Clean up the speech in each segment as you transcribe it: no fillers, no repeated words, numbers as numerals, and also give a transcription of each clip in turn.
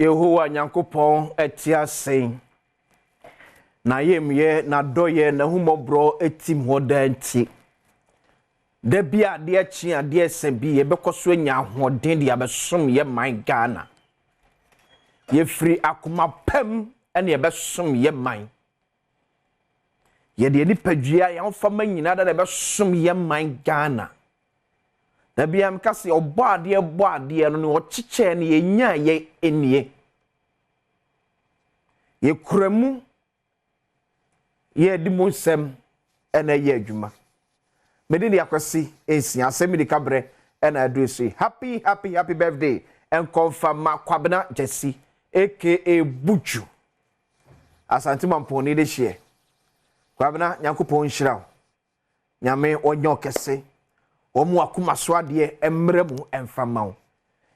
Yehowa Nyankopon etia sen na yemye na doye na humobro etim hodanti da bia de chi ade esebi ye bekoso nya hoden de abesom ye man Ghana ye free akoma pam ene ye besom ye man ye de ni padua ye mfama nyina da besom ye man Ghana da bia mkase obo ade no ne ochiche ne ye nya ye enie ye kuramu ye di monsem ena ye adwuma medini akwasi ensia Asem Yi Di Ka bre ena adresi happy birthday and confirm kwabena Jesse aka Buju asante mamponi de hye kwabena Nyankopon hyiraw nyame onyo kese omu akoma so ade emremu emfamaw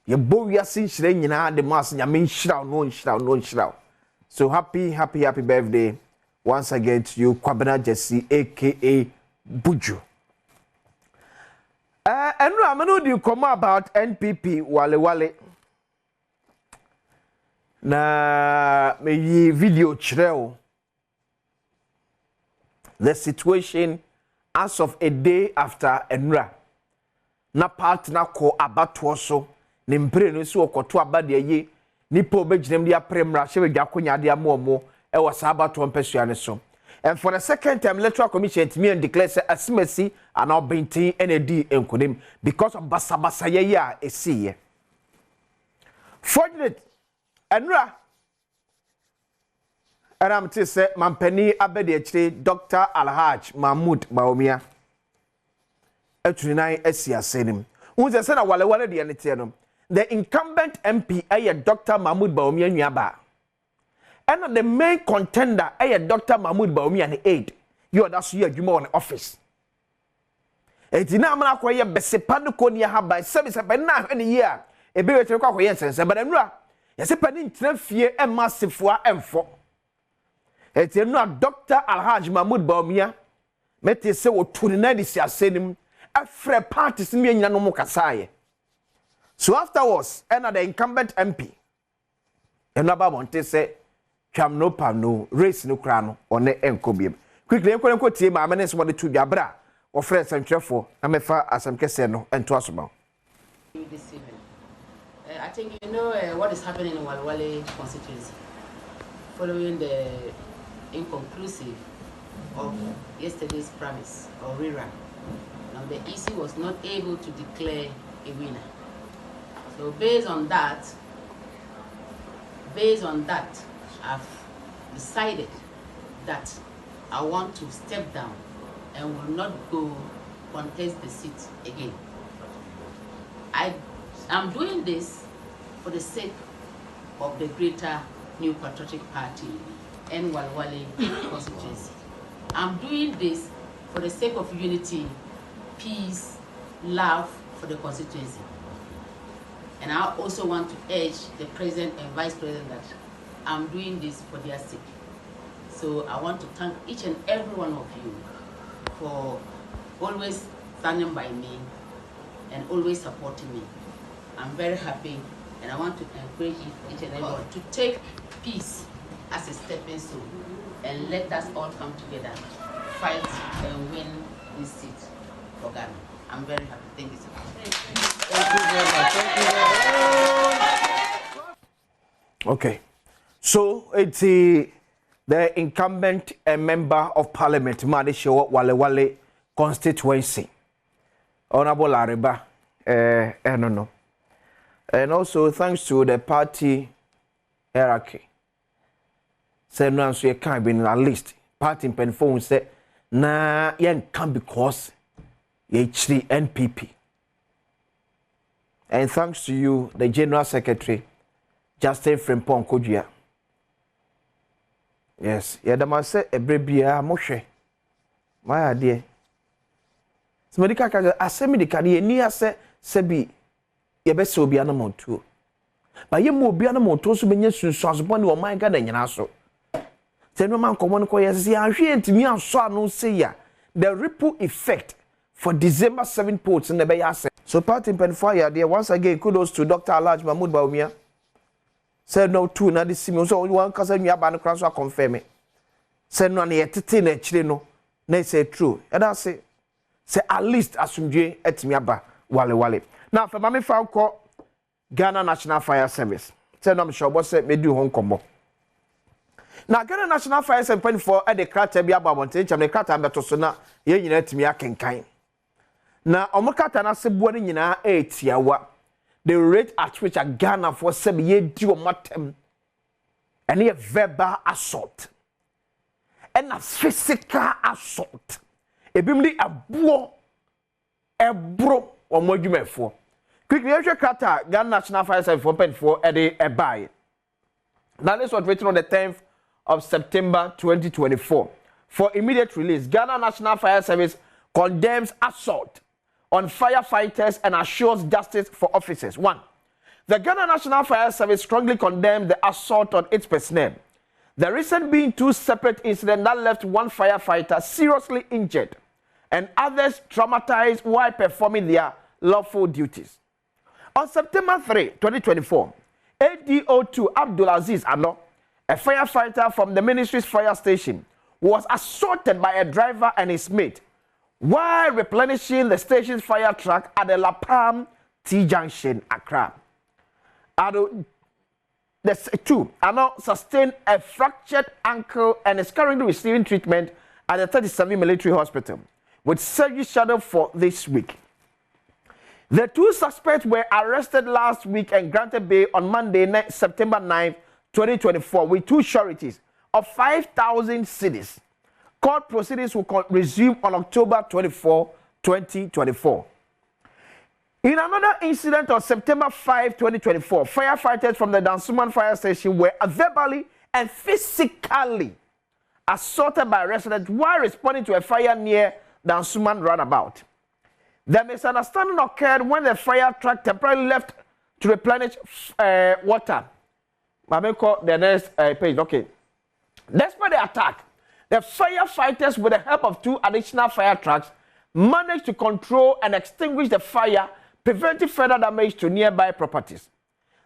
ye bo wiase hyira nyina de mas nyame hyiraw so happy birthday once again to you kwabena Jesse aka Buju. And I'm going to come about NPP wale na me video chireo the situation as of a day after Enra na partner ko abato so ne mpre no so okoto abade ye nipa obegirem dia premra hye bedwakonya de amomo e wasa abato mpesua ne so. And for the second time, electoral commission to me and declare Asem Yi and now Binti NAD enkodim because of basabasa ya esi. Fortunate Enra and I'm to say Mampeni Abedi Dr. Alhaj Mahmoud Baumia Etrinai Esia Senim. Who's a son of Wale the Anitianum. The incumbent MP Dr. Mahmoud Baumia Nyaba. And the main contender Dr. Mahmoud Baumia and aid. You are that's you in office. Etina mana kwa ye besepano ko ni ha by service by na any year. E be wetre kwa ye sense but enra. Ye se pani ntra fie e massifo emfo. Etina Dr. Alhaj Mahmoud Baumia mete se wo turina disi asenim afre parties mi nyina no mo kasaye. So afterwards, the incumbent MP enaba monte se twam no pam no race no kra no one enkobiem quickly enko tie ma amene so de tu dwabra o friend sentwefo amefa asem kese no ento asoma. I think you know what is happening in Walwale constituency following the inconclusive of yesterday's promise or rerun. Now the EC was not able to declare a winner. So based on that, I've decided that I want to step down and will not go contest the seat again. I'm doing this for the sake of the greater New Patriotic Party and Walwale constituency. I'm doing this for the sake of unity, peace, love for the constituency. And I also want to urge the President and Vice President that I'm doing this for their sake. So I want to thank each and every one of you for always standing by me and always supporting me. I'm very happy and I want to encourage each and everyone to take peace as a stepping stone and let us all come together, fight and win this seat for Ghana. I'm very happy. Thank you so much. Thank you very much. Thank you very much. Okay. So it's the incumbent member of parliament, Madisho Wale constituency. Honorable Lariba, no. And also thanks to the party hierarchy. Say no answer you can't be in at least. Party in phone say na yen can because HD NPP. And thanks to you, the General Secretary, Justin Frimpong Kodua. Yes, Yadama said a bribia moshe. My idea. Somebody can Asem Yi Di Ka near say Sebi Yebeso be animal too. But you will be animal to so many soon so as one or my God and Yanaso. Say no man come on, yes, I hear to me and so no say ya. The ripple effect for December 7 ports in the Bay Asset. So party in fire there once again kudos to Dr. Alhaj Mahmoud Baumia Said no two na the sim so one kasa nua ba no kra so confirm. Said no na yetete na chire no na say true. And I say at least asumdwe etimi aba wale. Now for mama fa ko Ghana National Fire Service. Said no am sure boss say me do hon kombo. Now Ghana National Fire Service for at the krata bi aba bonte cham the krata beto so na ye nyina etimi akenkan. Na omokata na se buo ni nyina etiawa. The rate at which a Ghana for 7 years do matem and a verbal assault and a physical assault. A bimli a bro or more you for. Quickly, Ghana National Fire Service open for a buy. Now, this was written on the 10th of September 2024. For immediate release, Ghana National Fire Service condemns assault on firefighters and assures justice for officers. 1. The Ghana National Fire Service strongly condemns the assault on its personnel. The recent being 2 separate incidents that left 1 firefighter seriously injured and others traumatized while performing their lawful duties. On September 3, 2024, ADO2 Abdulaziz Ano, a firefighter from the ministry's fire station, was assaulted by a driver and his mate while replenishing the station's fire truck at the La Palm T Junction, Accra. Ado, the 2 Ano sustained a fractured ankle and is currently receiving treatment at the 37 Military Hospital, with surgery scheduled for this week. The 2 suspects were arrested last week and granted bail on Monday, September 9, 2024, with 2 sureties of 5,000 cedis. Court proceedings will resume on October 24, 2024. In another incident on September 5, 2024, firefighters from the Dansuman fire station were verbally and physically assaulted by residents while responding to a fire near Dansuman roundabout. The misunderstanding occurred when the fire truck temporarily left to replenish water. I call the next page. Okay. Despite the attack, the firefighters, with the help of 2 additional fire trucks, managed to control and extinguish the fire, preventing further damage to nearby properties.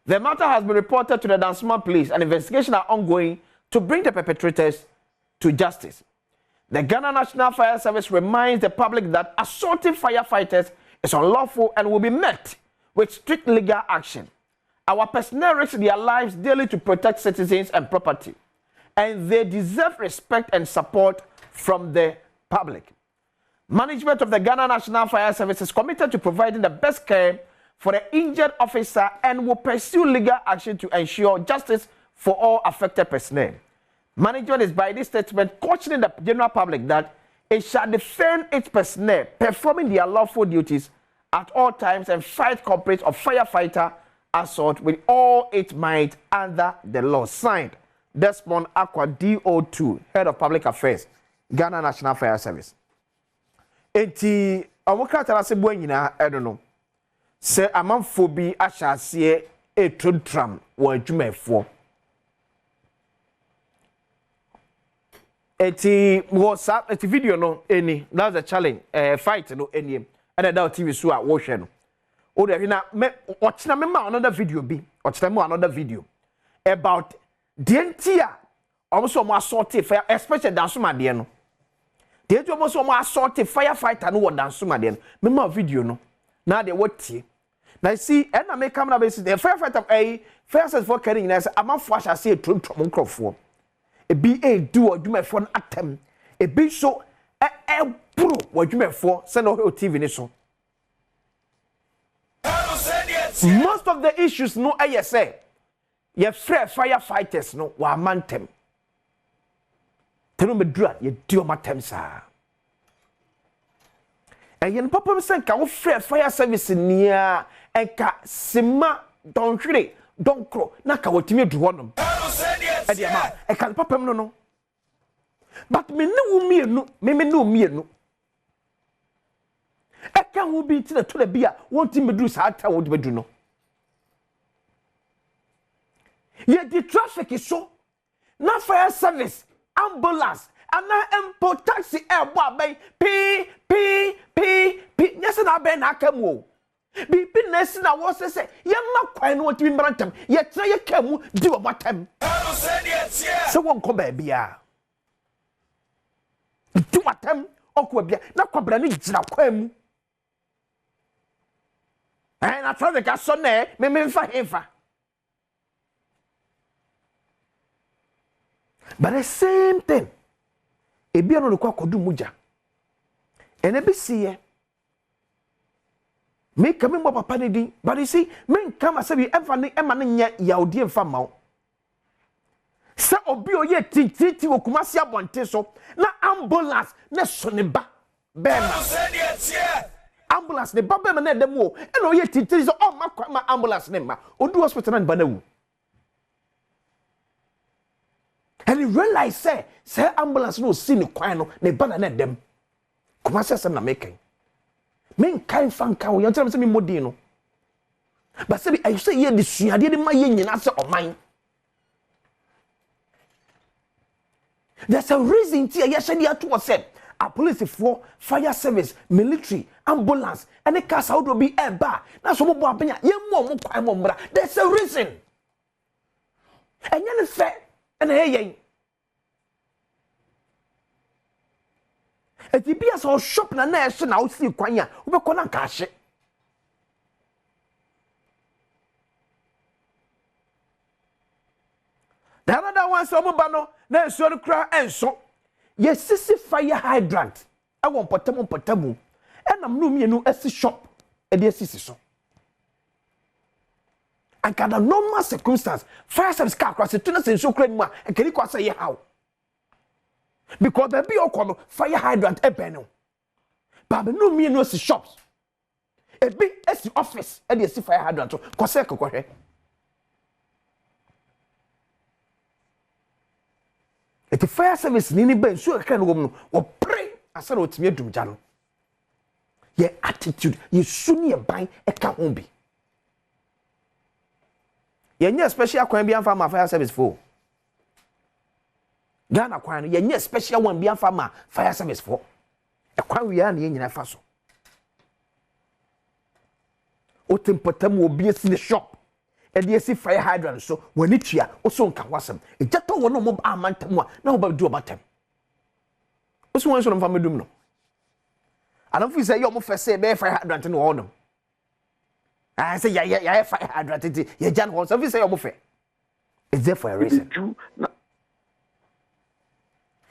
The matter has been reported to the Dansuman police and investigations are ongoing to bring the perpetrators to justice. The Ghana National Fire Service reminds the public that assaulting firefighters is unlawful and will be met with strict legal action. Our personnel risk their lives daily to protect citizens and property, and they deserve respect and support from the public. Management of the Ghana National Fire Service is committed to providing the best care for the injured officer and will pursue legal action to ensure justice for all affected personnel. Management is by this statement cautioning the general public that it shall defend its personnel performing their lawful duties at all times and fight culprits of firefighter assault with all its might under the law. Signed, Desmond Aqua, DO2, Head of Public Affairs, Ghana National Fire Service. Enti awokata na se bo nyina edono se amanfo bi ahyase etrodram wo adwumafo. Eti WhatsApp eti video no eni that's a challenge fight no eni and Adom TV so a wo hwe no o de na me ochina me ma another video bi ochina me another video about the entia almost mo assault fire especially Dansuma de no the entia almost mo assault firefighter no Dansuma de no me ma video no na de what na see and na me camera be see the firefighter fire service for carrying na say amanfo asha say etrontom nkrofo e bi do adwumafo atem e bi so bro adwumafo say no TV ni so. Most of the issues no say ye free firefighters no wa mantem teno medura ye dio matem sa and yen papa say ka wo free fire service nia enka sima don hwere don kro na ka wotimi du honom e dia ma e kan papa no but me ne wo mienu me ne wo mienu e kan wo bi ti na to da bia wonti medu sa ta wo medu no ye the traffic is so na fire service ambulance ana empo taxi e bo abay p nyese na ben aka mu Bibi nesi na wo se ye ma kwan no timi mrantam ye tena ye kamu di wo matam se won ko ba bia di matam okwa bia na kwabra ni gira kwamu na try ka so na me mfa hefa. But the same thing ebi no kwa kodu muja ene bi siye me come mo papa ne din, but you see me come asabi ever ne ema ne nya yaudi emfa mawo sa obi oye tititi okumasi abonte so na ambulance na so ne ba bema ambulance ne ba bema na dem wo e na oye tititi so o ma ambulance ne ma odu hospital na ba na wu. And he realized say ambulance no see ni kwan no ne ba na dem kumasi asem na making men kan fan kan wo yantere me modi no ba se bi say ye de suade de ma ye nyina se oman. There's a reason to ye shade ya to say a police for fire service military ambulance any cars how do be e ba na so mo bo abenya ye mo kwan mo mra. There's a reason enya ne fe ena ye yen eti bia so shop na na ehye na o si kwan a wo be kona ka hye. The other one so mo ba no na enso no kra enso ye sisi fire hydrant e won potamu enam no mienu esi shop e de sisi so and kada normal circumstance fire service car cross to na senso kra mu a e keri kwa say how because there be okono fire hydrant e ben no but no mienu esi shops e be esi office e de esi fire hydrant ko se kokohwe. Eti fire service ni ben so ka no wom no wo pray asa na otimi adumja no ye attitude ye suni e ban e ka ho bi ye nya special kwan bi amfa ma fire service for Ghana kwan no ye nya special one bi amfa ma fire service for e kwan wi ya na ye nyina fa so o tempotam obi esi the shop e de esi fire hydrant so wani tua o so nka wasem e jato wo no mo amantam a na wo ba du obatam o so won so no fa medum no anam fi say yo mo fese be fire hydrant no wo no I say ya fire hydrant ti ye jan ho so fi say yo mo fe is there for a reason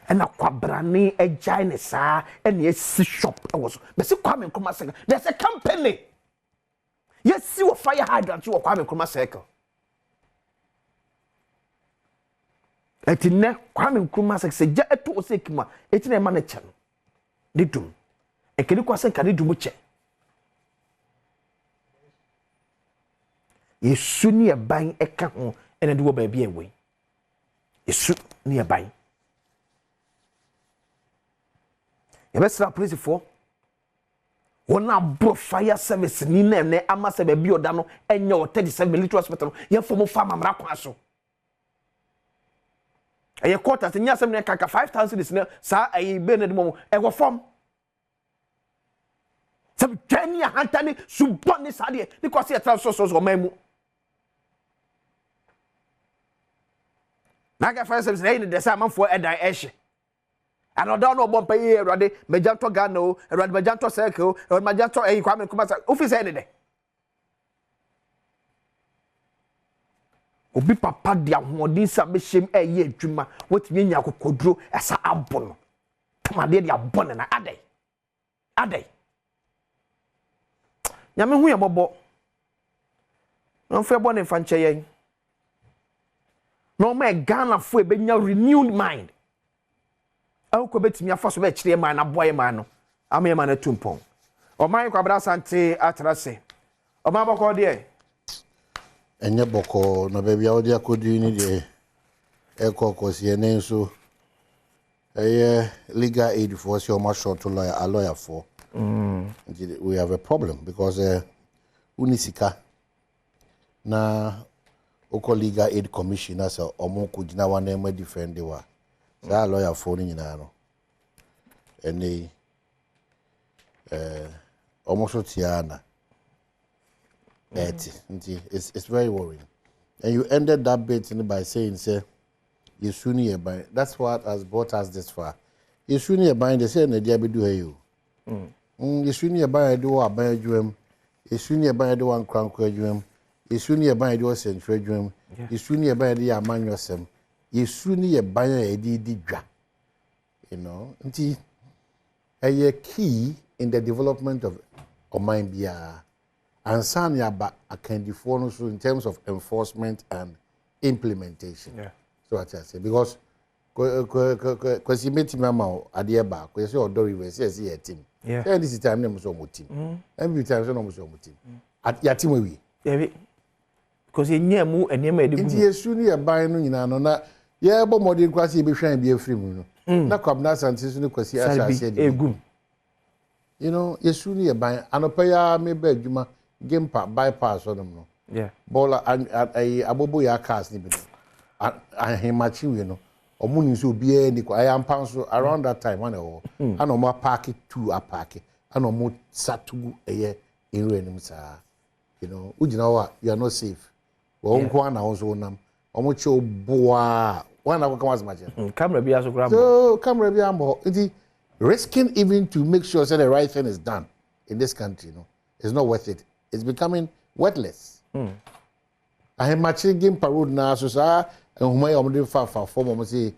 and akwabrane e jai ne sa e ne esi shop e wo so be se kwa me nkoma sega there's a company. Yes, see what fire hydrant you kwame kuma circle. Etine kwame kuma circle se ja eto sekima etine ma na che no. Didum. Ekeni kwa se kare dumu che. Yesu ni eban eka ho ene de wo ba bia ewe. Yesu ni eban. Yebesra police for wona bro fire service ni na ne amasa ba bi oda no enye o 37 military hospital ye fomo farm amra kwa so eye quarters nya asem ne kaka 5000 is na sa ayi be ne demo e go form sab tani hantani suboni sade because ye tra so mamu na ga fire service ne de sa manfo edan ehye and I don't know about pay erade mejanto gano erade mejanto circle erade mejanto kwame kumasa office any day obi papa dia hoodin sa be shem eye adwuma wotimi nya kokodro esa abono tamade dia abone na adai nyame hu ye bobo no fe bone fanche yen no me Ghana fo e be nya renewed mind ko betimi afaso be kire man na boye man no amye man na tumpon o man kwa bra sante atrase o man boko de enye boko no be bia odi akodi ni de ekokosi ene nso legal aid for so much short to lawyer for we have a problem because unisika na oko legal aid commissioner so omo ko gina wa na em defend wa sa lawyer for ni nyina no ene almost tiana It's very worrying. And you ended that bit by saying, say, you soon hear by. That's what has brought us this far. You soon hear by the same idea be do you. You soon hear by do a by dream. You soon hear by do one crown dream. You soon hear by do a century dream. You soon hear by the man yourself. You soon hear by a didra. You know, a key in the development of mind be and Sanya ba can phone so in terms of enforcement and implementation. Yeah. So what I say because you meet mama adieba because you do we say a team. Yeah. This time name so team. Every time so no so team. At your team we. Yeah. Because you near mu and you made it. Inti esuni e ban no nyina no na ye bo modern kwasi be hwan be afiri mu no. Na kwabna santisu ne kwasi asase de. Egum. You know, esuni e ban anopa ya me ba adwuma Gimpa bypass on them no. Yeah. Bola abobo ya cars ni bi no. Ahemachi we no. Omuni so bia ni kwa am panso around that time when o. Ana mo park two a park. Ana mo satugu eye enwe nim sa. You know, ujina wa you are not safe. Wo nko na wo nam. Omo che oboa. Wan na come as much. Camera bi aso gram. So camera bi ambo. It risking even to make sure that the right thing is done in this country, no. It's not worth it. It's becoming worthless. I am matching game parade now, so sir, and whom I am doing for form, say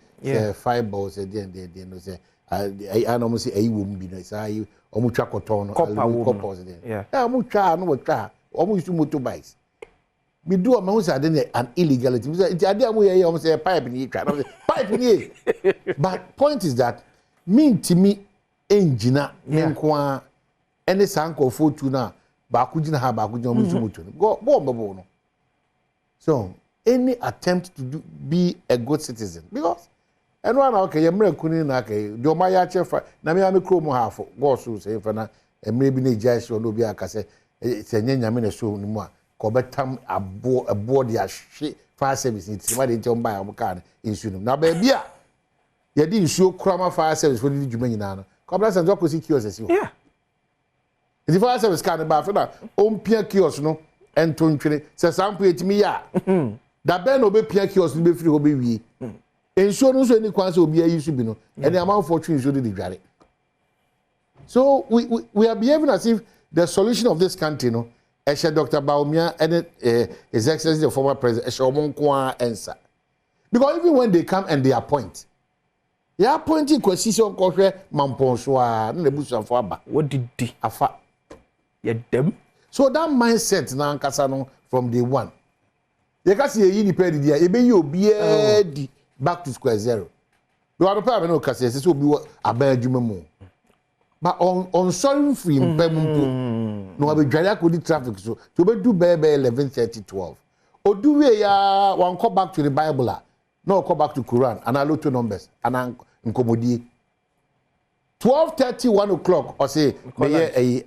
5 balls a day, and they no say, I almost say a woman be nice. I almost track or turn, couples. Yeah, I'm no try, almost two motorbikes. We do a mouse an illegality. It's a idea we almost say a pipe in the pipe in here. But point is that mean to me, engineer, any sanko fortuna. Bakujina ha bakujina musumutu. Go no. So any attempt to be a good citizen because and one okay yemre kuni na kai do ma ya chefa na me am kro mu half go so say fa na emre bi na jai so no bi aka say se nyanya me na so ni mu a ko betam abo dia hwe fire service ni ti ma de ntom ba am ka insu na ba bia ye di insu krama fire service for di djuma nyina no ko bla san zo ko si kiosk si ho. Yeah. The fire service can ba for na ompia kiosk no entontwere se sampo etimi ya da be no be pia kiosk no be firi ho be wie ensuo no so any kwan se obi ayi su bi no and the amount fortune is really dware. So we are behaving as if the solution of this country no Dr. Baumia and His Excellency the former president Omonkwa answer. Because even when they come and they appoint, they are appointing Kwesisi Okohwe Mamponswa na nebusu for aba. What did they afa? Yeah, them. So that mindset na nkasa no from day one. They can see a nipa di dia ebe yi obi di back to square zero. Do I prepare no kase se obi aban adwuma mu. But on sorry free mpempo no abedware akodi traffic so to be do bebe 11:30 12. Odu we ya wan come back to the Bible no come back to Quran and allow two numbers and nkomodie 12:30 1 o'clock or say a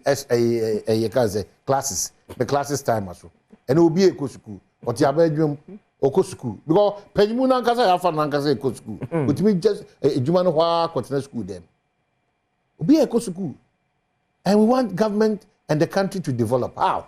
classes the classes time aso and obi eko school or ti abadwum oko school because penyimu na nkasa ya fa na nkasa eko school otimi just ejuma no hwa continue school them obi eko school and we want government and the country to develop how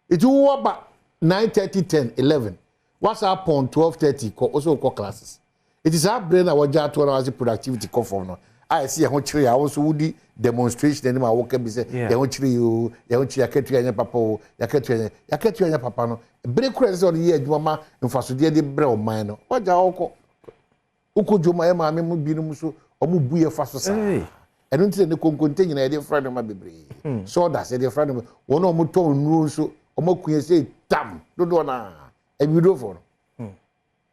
it will about 9:30 10 11 what's up on 12:30 also call classes it is our brain our job to analyze productivity come from no I see a chiri I also would demonstration and my work be say they won't chiri you they won't chiri yaketri papa yaketri papa no break credit on the mama infrastructure de bre o man no waja oko joma e ma me mu bi no so o mu buye fa so sa eno ntire ne konkonte nyina e de friend ma bebre so that say the friend won o mu ton nuru so o makuye say tam do na e bi do for no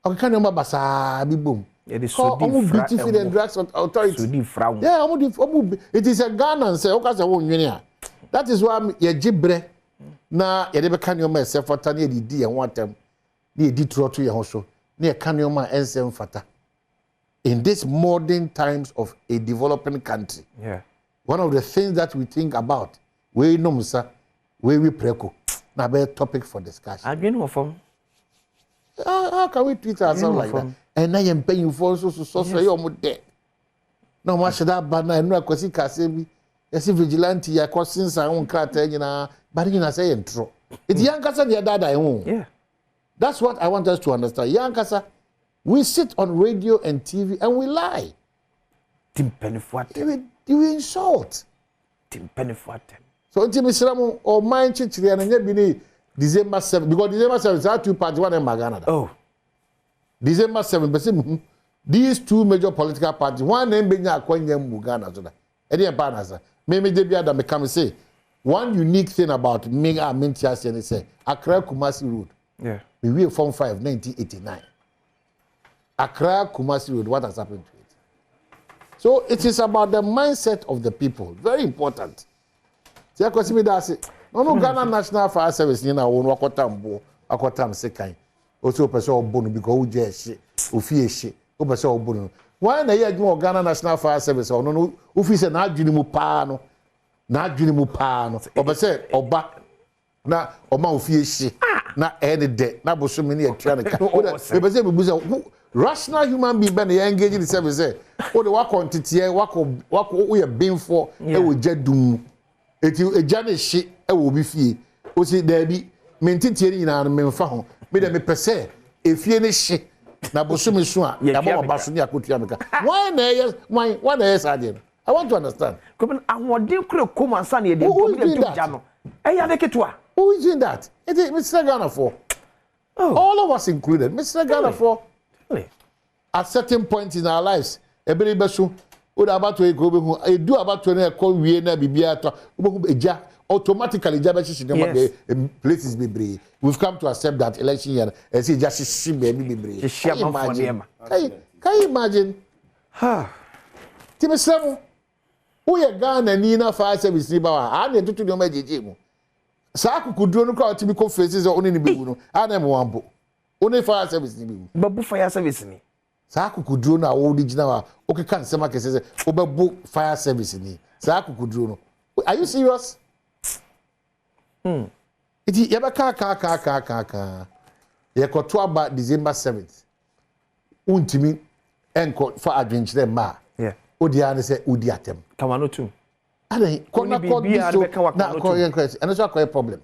o kan no ma basa bi bom. It is so beautiful and drugs authority. Yeah, it is a Ghana and say, okay, that is why you jibre na you never can your myself for tani di and want them. You did throw to your house. Near can your man and fata. In these modern times of a developing country, one of the things that we think about, we know, sir, we preko. Now, be a topic for discussion. I've been from. How can we treat ourselves like that? And I am paying for so you're dead. No much that bad and no quasi casebi. As if vigilante, ya questions I won't cut, but you know, say intro. It's Yankasa the dada. Yeah. That's what I want us to understand. Yankasa, we sit on radio and TV and we lie. You insult. So until Mr. or mine chichiri and be December 7 because December 7 is our 2 parties one in Magana. Oh. December 7 these 2 major political parties one name being a coin Mugana so that any partners maybe they be me come say one unique thing about me and Mintias and say Accra Kumasi Road. Yeah. We will form 5 1989. Accra Kumasi Road, what has happened to it? So it is about the mindset of the people. Very important. See, I consider that no Ghana National Fire Service ni na won wakotambo akotam sekan. Also person obonu because who je she, ofie she, o person obonu. Why na ye adwuma Ghana National Fire Service no no office na adwini mu pa no. Na adwini mu pa no. O person oba na oma ofie she na de na bosomi na atua ne ka. O person be buza rational human being ben engage in the service say o de wakontete wako we being for e wo jadum. Eti ejane hye e wo bi fie o si da bi mentintie ni nyina no memfa ho me de me pese efie ne hye na bosomi so a ya bo baso ni akotua meka why na yes ade I want to understand come ahode kure koma san ye de go de tuja no e ya de ketua who is doing that it is Mr. Ghana for all of us included Mr. Ghana for at certain point in our lives ebere beso o da about to go be hu e do about to na call wie na bibia to eja automatically eja be hihye places bebre we've come to accept that election year and see just hihye be bebre can you imagine Timesemo who ye Ghana ni na fire service ni ba wa a na tutu ni o ma jeje mu sa akukuduro no kwa otimi conferences oni ni bewu no a na mo wambo oni fire service ni bewu babu fire service ni sa akukuduro na wo digina wa okeka nsema kese obebu fire service ni sa akukuduro no are you serious iti yabaka ka ye koto aba December 7th untimi enko for adventure ma yeah odi ane se odi atem kamano too ane kona kodi so na ko yen kwesi ene so akoye problem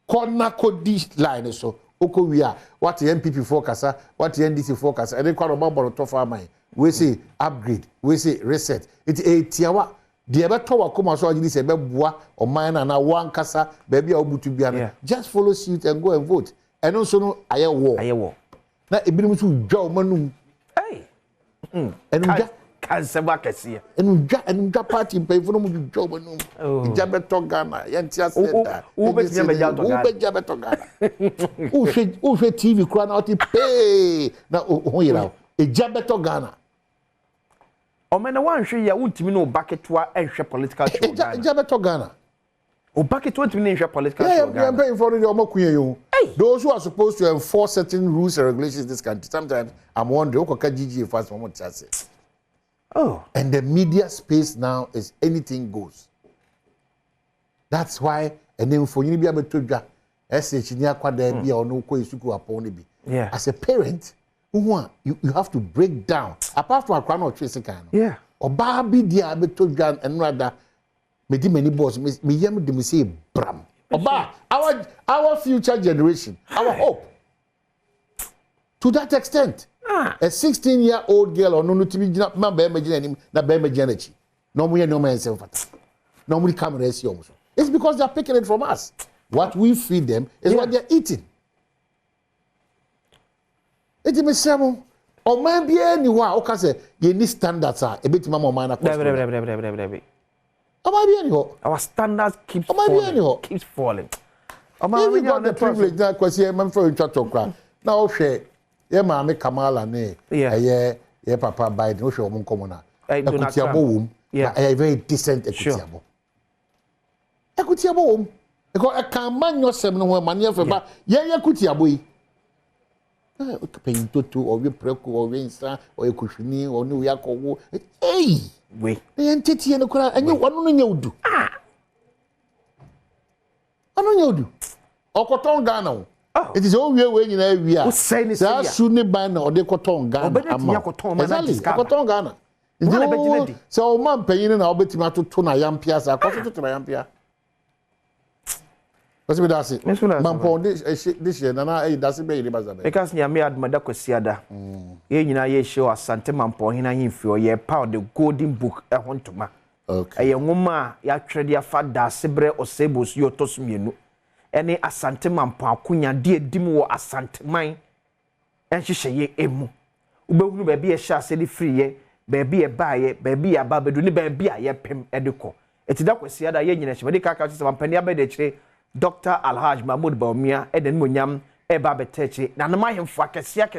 kona kodi line so oko wia what MPP focus what NDC focus ene kwa roba boro to fa man we say upgrade we say reset it tiawa de be to wa koma so agini se be boa o man na wan kasa be bia obutu bia no just follow suit and go and vote eno so no aye wo na ebinim so dwa o manum enu kanseba kese enu dwa party payfo no mu dwa o manum ijabe to Ghana yentia center u be to Ghana u hwe TV kura na oti pay na ho yira ijabe to Ghana omena wan hwe ya untimi no baketwa enhwe political show Ghana ijabe to Ghana o baketwa untimi enhwe political show Ghana yeah paying for the omakuye yo those who are supposed to enforce certain rules and regulations in this country sometimes I'm wondering what GG fast for what say and the media space now is anything goes that's why and then for you be able to dwa sh ni akwada bia ono ko isuku apon ne bi as a parent you have to break down apart from akwa no twese kan yeah oba bi dia be to dwa enrada me di many boss me yam dem say bram oba our future generation our hope to that extent a 16-year-old girl or no to be na be imagine na be imagine chi no mo ye no man say fata no mo camera is young so it's because they are picking it from us what we feed them is what they are eating it me say o man bi ani wa o ka say ye ni standards are e betima mo man na cost our standards keeps falling. If you got the privilege that kwasi man for chotokra. Now hwe ye maame Kamala ne ye papa Biden o hwe o nkomo na. Ekutiabo wom. Na a very decent ekutiabo. Ekutiabo wom. Because e kan man yosem no ho mane afa ba ye ekutiabo yi. Open toto or we preko or we nsa or ekuhwini or ni yakowo. Hey we the entity no kura anyi wanu no nyawdu anu nyawdu okoton Ghana it is all we nyina wi sa su ne ban na ode koton Ghana ama okoton Ghana so man panyin na obetima toto na yampia sa akoto toto na yampia What's with that? Mampon this year, Nana, that's a baby. Because near me, Adom Kwesiada. Ye, you know, ye show us Sante Mampon, hina info, ye power the golden book, a huntuma. Okay. A woman, ya trade ya fada, sebre or sebos, yo tosmienu. Any Asante Mampon, Kunya, dear Dimu, Asante mine. And she say ye emu. Ube baby a shall say free ye, baby a buy, baby a babaduni, baby a ye pim educo. It's that Kwesiada, ye, you know, she can't some penny abed. Dr. Alhaj Mahmoud Baumia, Eden Munyam, Eba Beteche, Nanama him for Cassia,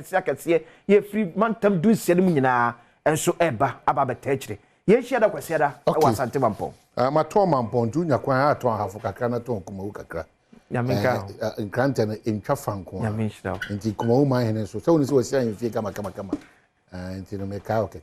ye free mantum do ceremony, and so Eba Ababeteche. Ye share the Quasiada, or Santimampo. My Tomampon, Junior, quite a half of Cacana to Kumukaka. Yaminka, in Cranton, in Chafanco, Yamin, and Tikumo, my hands, so soon as we were saying, if you come, and to make out.